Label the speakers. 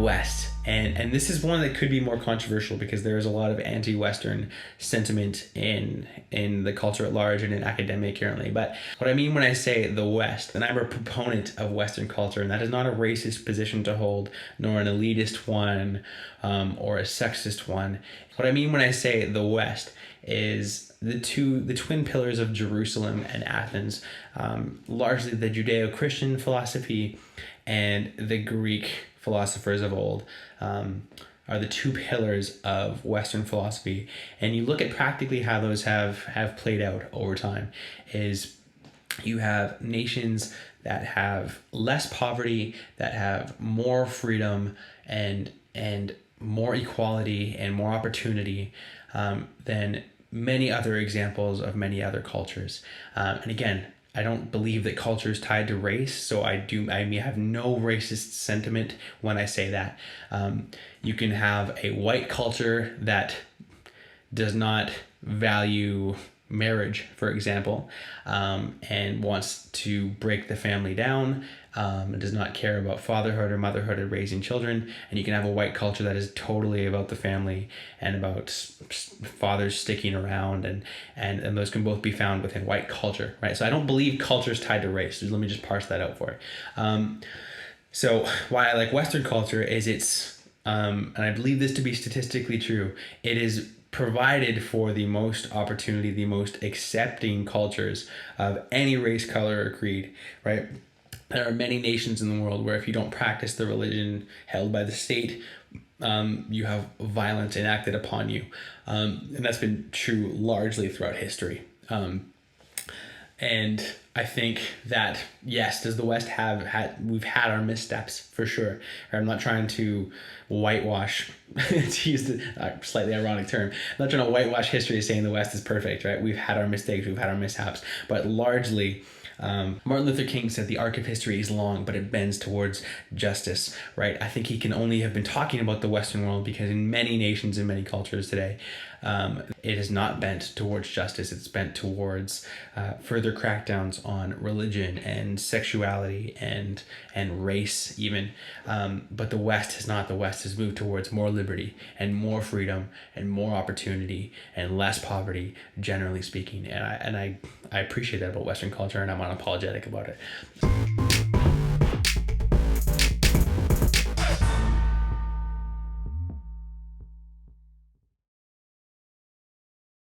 Speaker 1: West. And this is one that could be more controversial because there is a lot of anti-Western sentiment in the culture at large and in academia currently. But what I mean when I say the West, and I'm a proponent of Western culture, and that is not a racist position to hold, nor an elitist one, or a sexist one. What I mean when I say the West is the twin pillars of Jerusalem and Athens, largely the Judeo-Christian philosophy and the Greek philosophers of old, are the two pillars of Western philosophy. And you look at practically how those have played out over time is you have nations that have less poverty, that have more freedom and more equality and more opportunity than many other examples of many other cultures. And again, I don't believe that culture is tied to race, so I have no racist sentiment when I say that. You can have a white culture that does not value marriage, for example, and wants to break the family down, and does not care about fatherhood or motherhood or raising children. And you can have a white culture that is totally about the family and about fathers sticking around, and those can both be found within white culture, right? So I don't believe culture is tied to race. Let me just parse that out for you. So why I like Western culture is it's, and I believe this to be statistically true, it is provided for the most opportunity, the most accepting cultures of any race, color, or creed, right? There are many nations in the world where if you don't practice the religion held by the state, you have violence enacted upon you. And that's been true largely throughout history. And I think that, yes, does the West we've had our missteps for sure. I'm not trying to whitewash, to use the slightly ironic term, I'm not trying to whitewash history saying the West is perfect, right? We've had our mistakes, we've had our mishaps, but largely, Martin Luther King said the arc of history is long, but it bends towards justice, right? I think he can only have been talking about the Western world because in many nations and many cultures today, it is not bent towards justice. It's bent towards further crackdowns on religion and sexuality and race even. But the West has not. The West has moved towards more liberty and more freedom and more opportunity and less poverty, generally speaking. And I appreciate that about Western culture, and I'm unapologetic about it.